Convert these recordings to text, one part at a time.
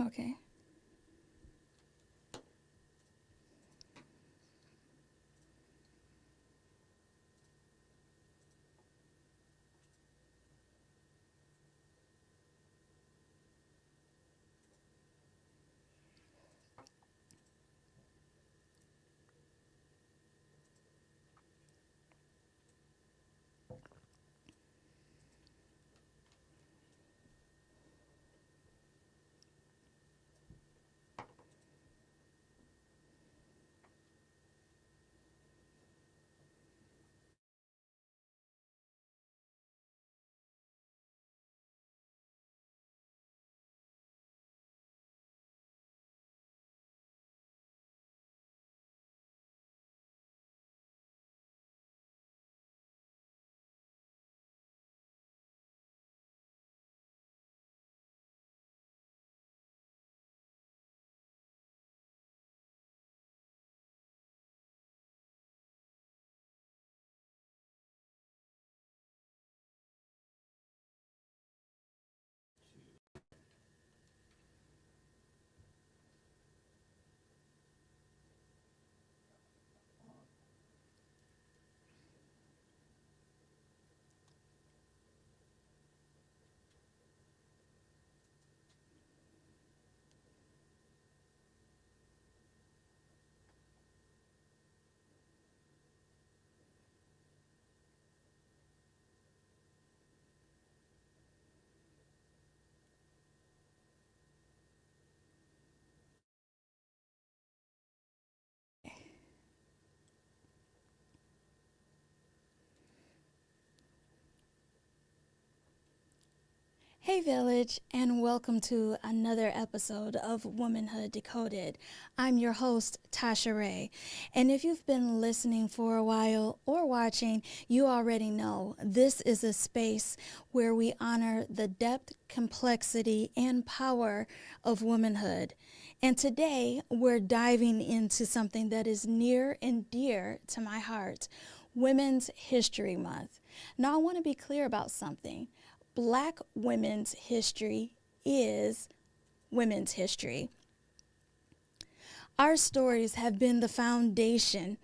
Okay. Hey, Village, and welcome to another episode of Womanhood Decoded. I'm your host, Tasha Ray. And if you've been listening for a while or watching, you already know this is a space where we honor the depth, complexity, and power of womanhood. And today, we're diving into something that is near and dear to my heart, Women's History Month. Now, I want to be clear about something. Black women's history is women's history. Our stories have been the foundation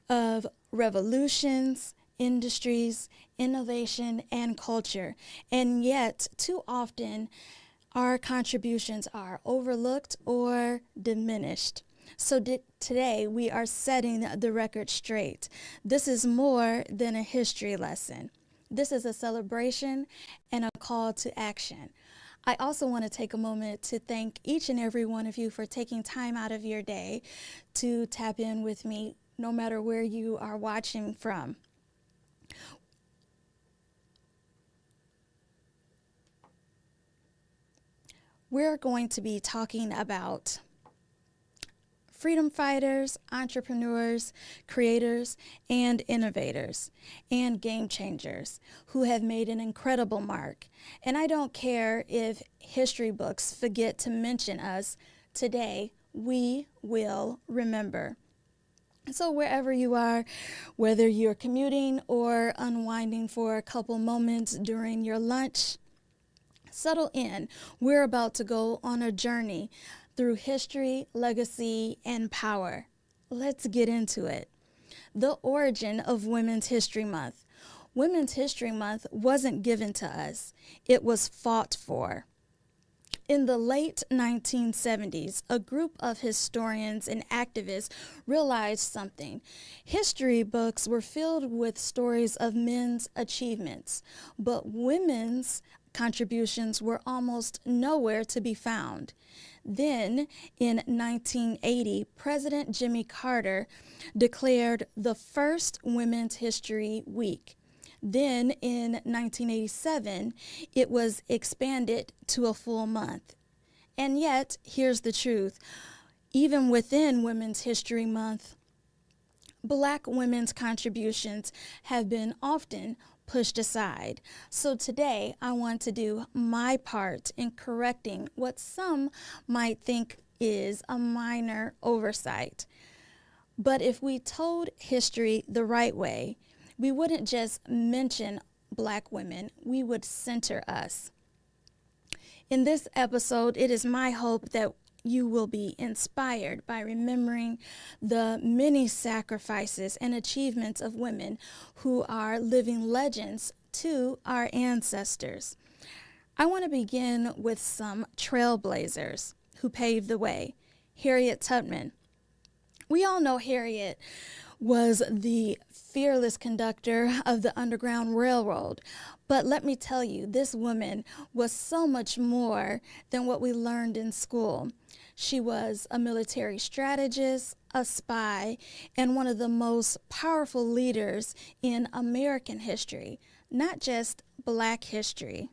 of revolutions, industries, innovation, and culture. And yet, too often, our contributions are overlooked or diminished. So today, we are setting the record straight. This is more than a history lesson. This is a celebration and a call to action. I also want to take a moment to thank each and every one of you for taking time out of your day to tap in with me, no matter where you are watching from. We're going to be talking about freedom fighters, entrepreneurs, creators, and innovators, and game changers who have made an incredible mark. And I don't care if history books forget to mention us, today we will remember. So wherever you are, whether you're commuting or unwinding for a couple moments during your lunch, settle in. We're about to go on a journey through history, legacy, and power. Let's get into it. The origin of Women's History Month. Women's History Month wasn't given to us, it was fought for. In the late 1970s, a group of historians and activists realized something. History books were filled with stories of men's achievements, but women's contributions were almost nowhere to be found. Then, in 1980, President Jimmy Carter declared the first Women's History Week. Then, in 1987, it was expanded to a full month. And yet, here's the truth. Even within Women's History Month, Black women's contributions have been often pushed aside. So today I want to do my part in correcting what some might think is a minor oversight. But if we told history the right way, we wouldn't just mention Black women, we would center us. In this episode, it is my hope that you will be inspired by remembering the many sacrifices and achievements of women who are living legends to our ancestors. I want to begin with some trailblazers who paved the way. Harriet Tubman. We all know Harriet was the fearless conductor of the Underground Railroad. But let me tell you, this woman was so much more than what we learned in school. She was a military strategist, a spy, and one of the most powerful leaders in American history, not just Black history.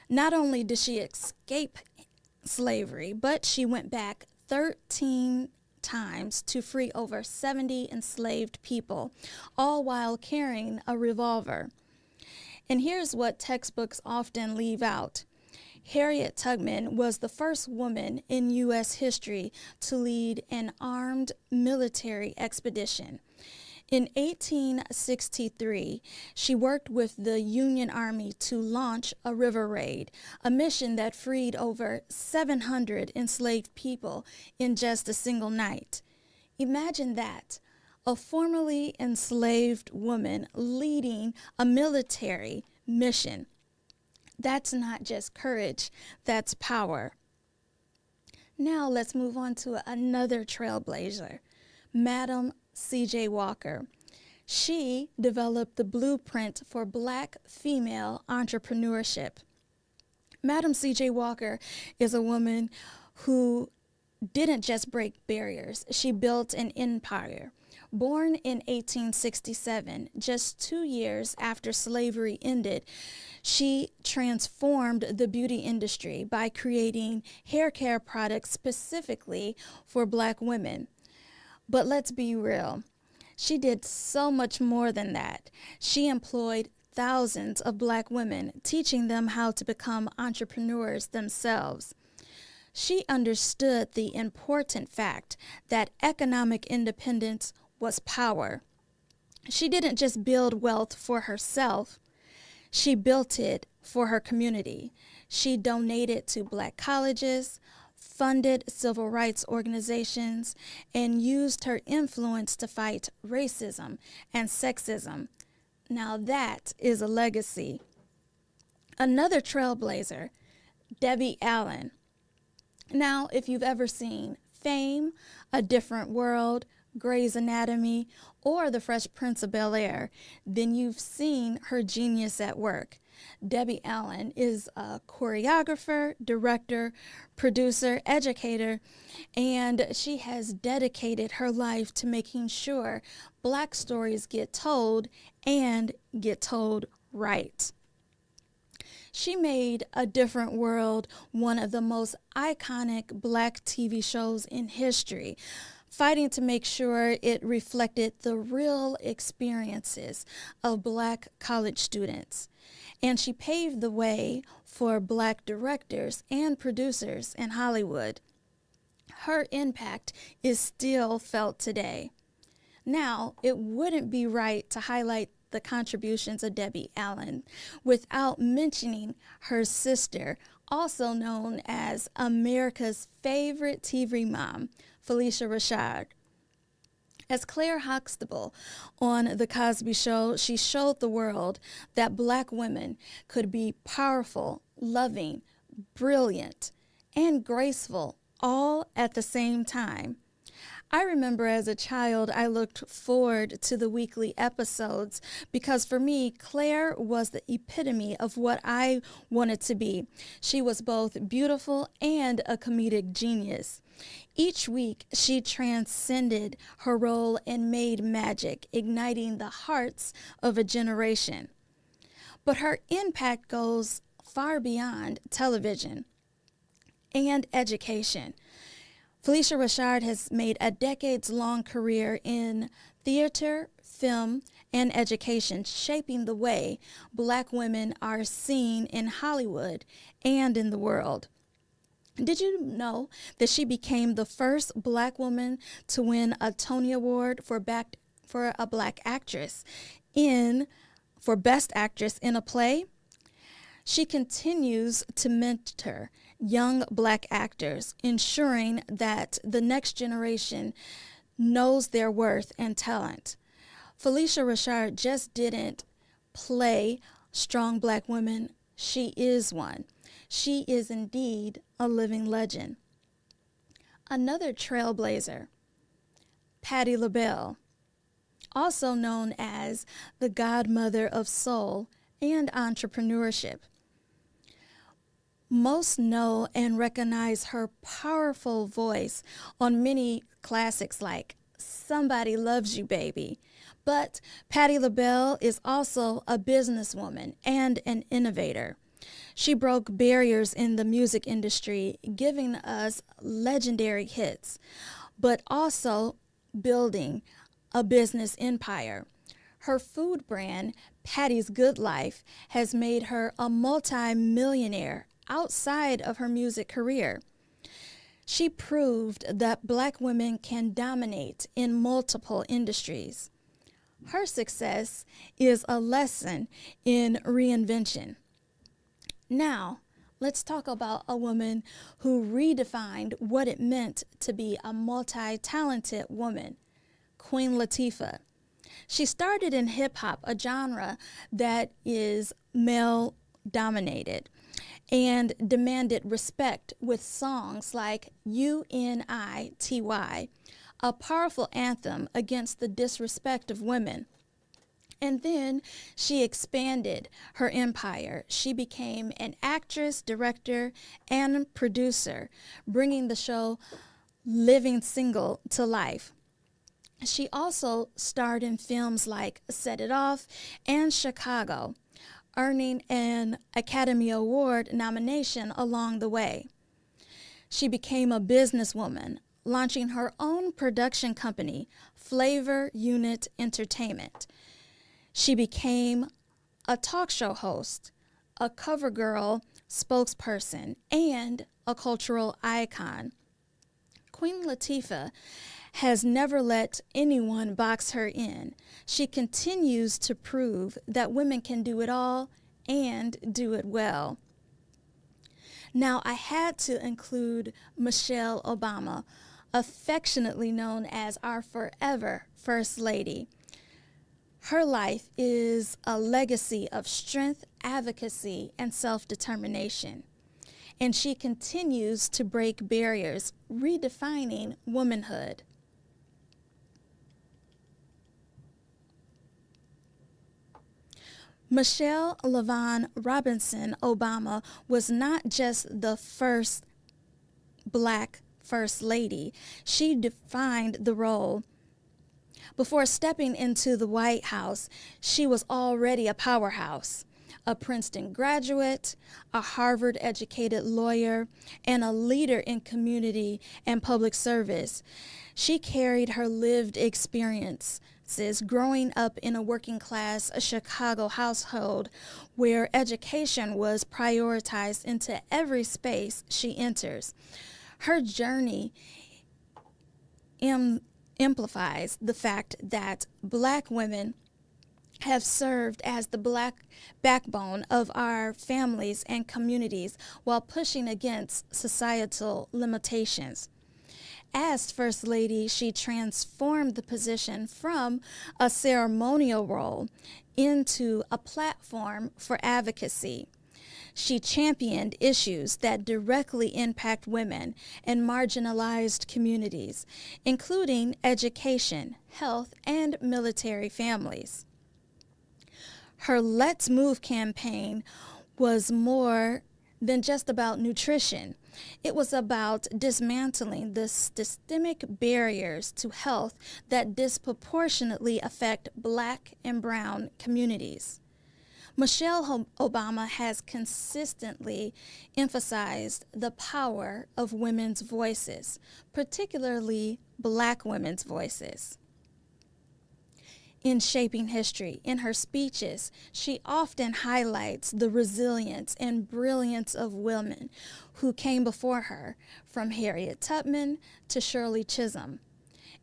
Not only did she escape slavery, but she went back 13 times to free over 70 enslaved people, all while carrying a revolver. And here's what textbooks often leave out. Harriet Tubman was the first woman in U.S. history to lead an armed military expedition. In 1863, she worked with the Union Army to launch a river raid, a mission that freed over 700 enslaved people in just a single night. Imagine that, a formerly enslaved woman leading a military mission. That's not just courage, that's power. Now let's move on to another trailblazer, Madam C.J. Walker. She developed the blueprint for Black female entrepreneurship. Madam C.J. Walker is a woman who didn't just break barriers, she built an empire. Born in 1867, just 2 years after slavery ended, she transformed the beauty industry by creating hair care products specifically for Black women. But let's be real, she did so much more than that. She employed thousands of Black women, teaching them how to become entrepreneurs themselves. She understood the important fact that economic independence was power. She didn't just build wealth for herself, she built it for her community. She donated to Black colleges, funded civil rights organizations, and used her influence to fight racism and sexism. Now that is a legacy. Another trailblazer, Debbie Allen. Now, if you've ever seen Fame, A Different World, Grey's Anatomy, or The Fresh Prince of Bel-Air, then you've seen her genius at work. Debbie Allen is a choreographer, director, producer, educator, and she has dedicated her life to making sure Black stories get told and get told right. She made A Different World one of the most iconic Black TV shows in history, fighting to make sure it reflected the real experiences of Black college students. And she paved the way for Black directors and producers in Hollywood. Her impact is still felt today. Now, it wouldn't be right to highlight the contributions of Debbie Allen without mentioning her sister, also known as America's favorite TV mom, Phylicia Rashad. As Claire Huxtable on The Cosby Show, she showed the world that Black women could be powerful, loving, brilliant, and graceful all at the same time. I remember as a child, I looked forward to the weekly episodes because for me, Claire was the epitome of what I wanted to be. She was both beautiful and a comedic genius. Each week, she transcended her role and made magic, igniting the hearts of a generation. But her impact goes far beyond television and education. Phylicia Rashad has made a decades-long career in theater, film, and education, shaping the way Black women are seen in Hollywood and in the world. Did you know that she became the first Black woman to win a Tony Award for a Black actress for Best Actress in a Play? She continues to mentor young Black actors, ensuring that the next generation knows their worth and talent. Felicia Rashard just didn't play strong Black women, she is one. She is indeed a living legend. Another trailblazer, Patti LaBelle, also known as the godmother of soul and entrepreneurship. Most know and recognize her powerful voice on many classics like Somebody Loves You, Baby. But Patti LaBelle is also a businesswoman and an innovator. She broke barriers in the music industry, giving us legendary hits, but also building a business empire. Her food brand, Patty's Good Life, has made her a multi-millionaire outside of her music career. She proved that Black women can dominate in multiple industries. Her success is a lesson in reinvention. Now, let's talk about a woman who redefined what it meant to be a multi-talented woman, Queen Latifah. She started in hip-hop, a genre that is male-dominated, and demanded respect with songs like UNITY, a powerful anthem against the disrespect of women. And then she expanded her empire. She became an actress, director, and producer, bringing the show Living Single to life. She also starred in films like Set It Off and Chicago, earning an Academy Award nomination along the way. She became a businesswoman, launching her own production company, Flavor Unit Entertainment. She became a talk show host, a CoverGirl spokesperson, and a cultural icon. Queen Latifah has never let anyone box her in. She continues to prove that women can do it all and do it well. Now, I had to include Michelle Obama, affectionately known as our forever First Lady. Her life is a legacy of strength, advocacy, and self-determination. And she continues to break barriers, redefining womanhood. Michelle LaVaughn Robinson Obama was not just the first Black First Lady. She defined the role. Before stepping into the White House, she was already a powerhouse, a Princeton graduate, a Harvard-educated lawyer, and a leader in community and public service. She carried her lived experiences growing up in a working-class Chicago household where education was prioritized into every space she enters. Her journey amplifies the fact that Black women have served as the Black backbone of our families and communities while pushing against societal limitations. As First Lady, she transformed the position from a ceremonial role into a platform for advocacy. She championed issues that directly impact women and marginalized communities, including education, health, and military families. Her Let's Move campaign was more than just about nutrition. It was about dismantling the systemic barriers to health that disproportionately affect Black and brown communities. Michelle Obama has consistently emphasized the power of women's voices, particularly Black women's voices. In shaping history, in her speeches, she often highlights the resilience and brilliance of women who came before her, from Harriet Tubman to Shirley Chisholm,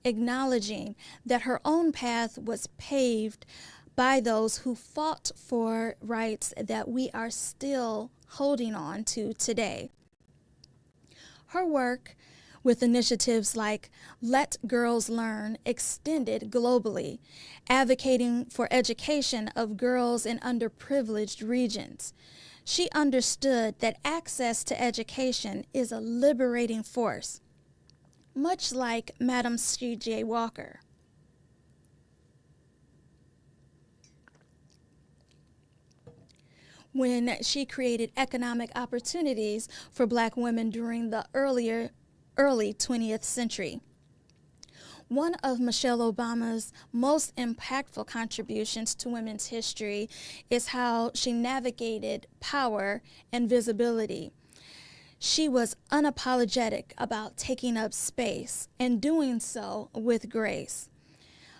acknowledging that her own path was paved by those who fought for rights that we are still holding on to today. Her work with initiatives like Let Girls Learn extended globally, advocating for education of girls in underprivileged regions. She understood that access to education is a liberating force, much like Madam C.J. Walker. When she created economic opportunities for Black women during the early 20th century. One of Michelle Obama's most impactful contributions to women's history is how she navigated power and visibility. She was unapologetic about taking up space and doing so with grace.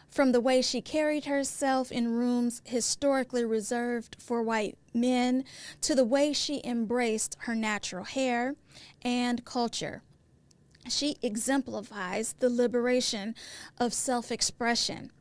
From the way she carried herself in rooms historically reserved for white men to the way she embraced her natural hair and culture. She exemplifies the liberation of self-expression.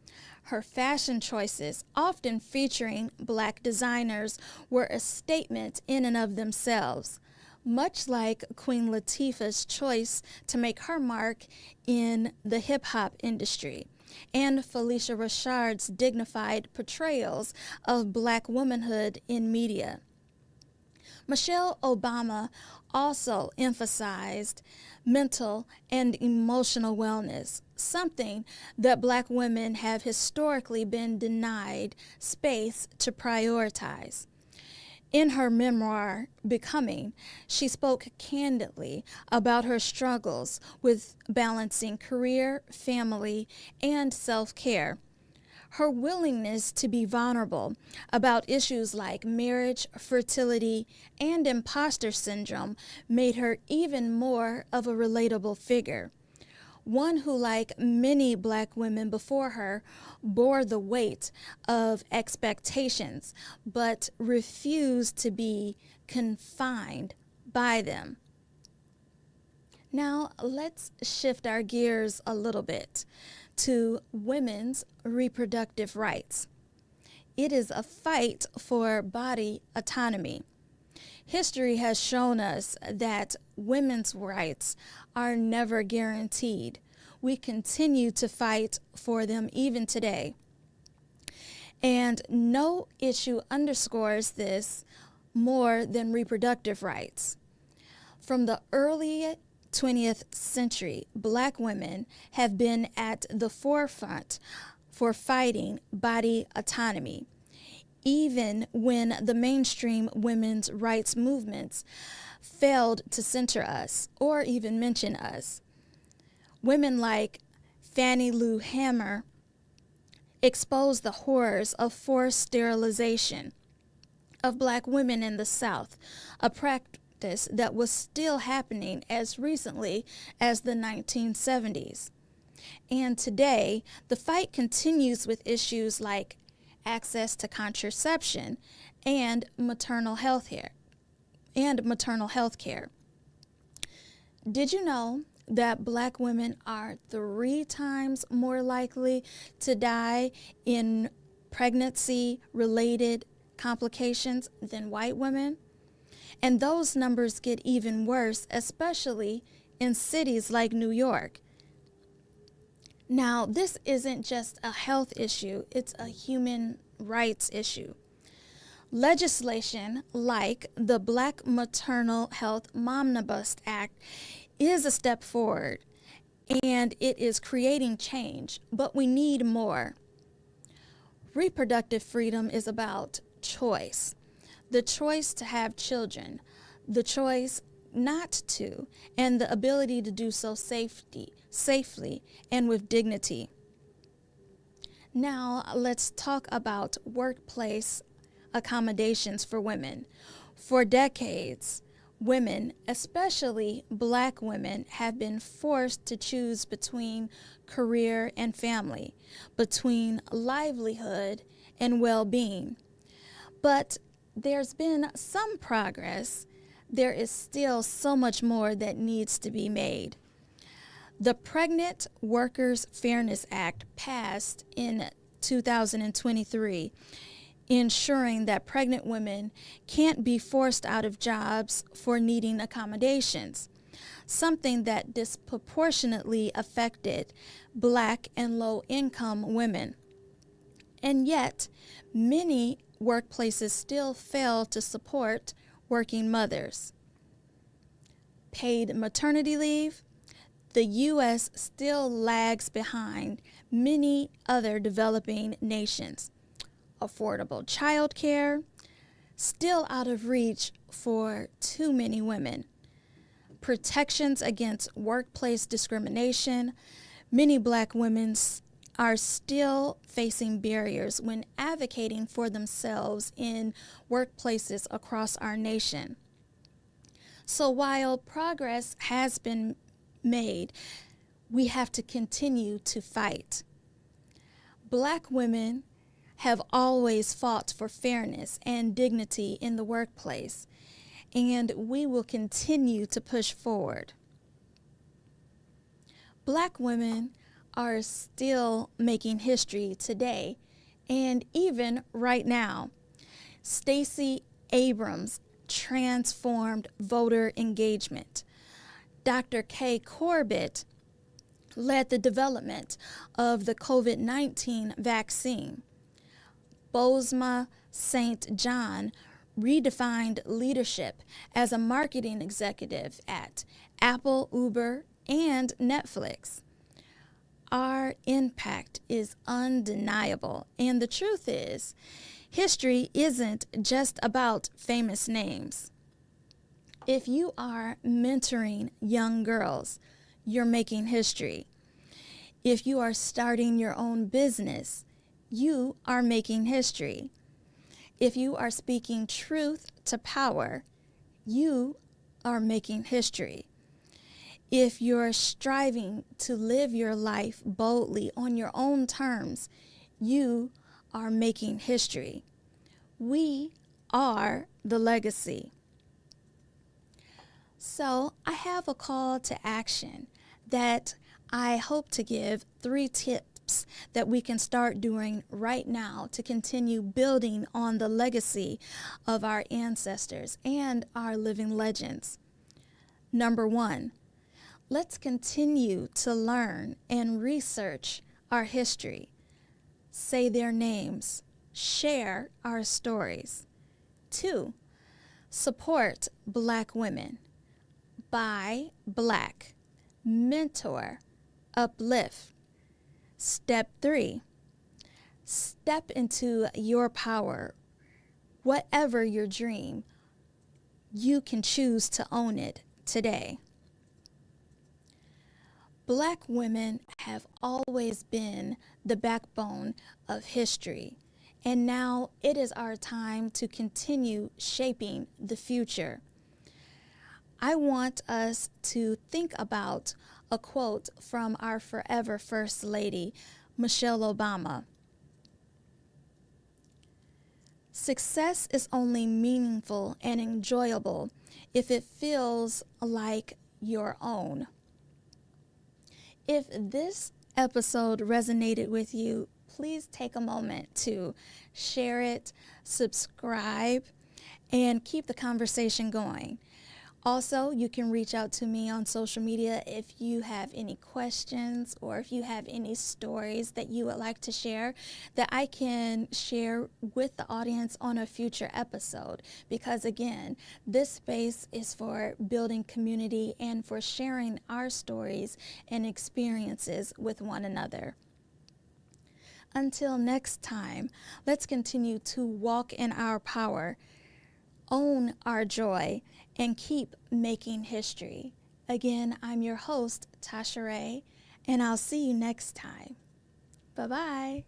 Her fashion choices, often featuring Black designers, were a statement in and of themselves, much like Queen Latifah's choice to make her mark in the hip-hop industry, and Felicia Rashard's dignified portrayals of Black womanhood in media. Michelle Obama also emphasized mental and emotional wellness, something that Black women have historically been denied space to prioritize. In her memoir, Becoming, she spoke candidly about her struggles with balancing career, family, and self-care. Her willingness to be vulnerable about issues like marriage, fertility, and imposter syndrome made her even more of a relatable figure. One who, like many Black women before her, bore the weight of expectations, but refused to be confined by them. Now, let's shift our gears a little bit to women's reproductive rights. It is a fight for body autonomy. History has shown us that women's rights are never guaranteed. We continue to fight for them even today. And no issue underscores this more than reproductive rights. From the early 20th century, Black women have been at the forefront for fighting body autonomy, even when the mainstream women's rights movements failed to center us or even mention us. Women like Fannie Lou Hamer exposed the horrors of forced sterilization of Black women in the South, a practice that was still happening as recently as the 1970s. And today, the fight continues with issues like access to contraception and maternal health care. Did you know that Black women are 3 times more likely to die in pregnancy-related complications than white women? And those numbers get even worse, especially in cities like New York. Now, this isn't just a health issue, it's a human rights issue. Legislation like the Black Maternal Health Omnibus Act is a step forward, and it is creating change, but we need more. Reproductive freedom is about choice. The choice to have children, the choice not to, and the ability to do so safely and with dignity. Now, let's talk about workplace accommodations for women. For decades, women, especially Black women, have been forced to choose between career and family, between livelihood and well-being. But there's been some progress. There is still so much more that needs to be made. The Pregnant Workers Fairness Act passed in 2023, ensuring that pregnant women can't be forced out of jobs for needing accommodations, something that disproportionately affected Black and low-income women. And yet, many workplaces still fail to support working mothers. Paid maternity leave, the U.S. still lags behind many other developing nations. Affordable child care, still out of reach for too many women. Protections against workplace discrimination, many Black women are still facing barriers when advocating for themselves in workplaces across our nation. So while progress has been made, we have to continue to fight. Black women have always fought for fairness and dignity in the workplace, and we will continue to push forward. Black women are still making history today and even right now. Stacey Abrams transformed voter engagement. Dr. Kay Corbett led the development of the COVID-19 vaccine. Bozoma St. John redefined leadership as a marketing executive at Apple, Uber, and Netflix. Our impact is undeniable, and the truth is, history isn't just about famous names. If you are mentoring young girls, you're making history. If you are starting your own business, you are making history. If you are speaking truth to power, you are making history. If you're striving to live your life boldly on your own terms, you are making history. We are the legacy. So I have a call to action that I hope to give 3 tips that we can start doing right now to continue building on the legacy of our ancestors and our living legends. Number 1, let's continue to learn and research our history. Say their names. Share our stories. 2, support Black women. Buy Black. Mentor. Uplift. Step 3, step into your power. Whatever your dream, you can choose to own it today. Black women have always been the backbone of history, and now it is our time to continue shaping the future. I want us to think about a quote from our forever First Lady, Michelle Obama. Success is only meaningful and enjoyable if it feels like your own. If this episode resonated with you, please take a moment to share it, subscribe, and keep the conversation going. Also, you can reach out to me on social media if you have any questions or if you have any stories that you would like to share that I can share with the audience on a future episode. Because again, this space is for building community and for sharing our stories and experiences with one another. Until next time, let's continue to walk in our power, own our joy, and keep making history. Again, I'm your host, Tasha Ray, and I'll see you next time. Bye-bye.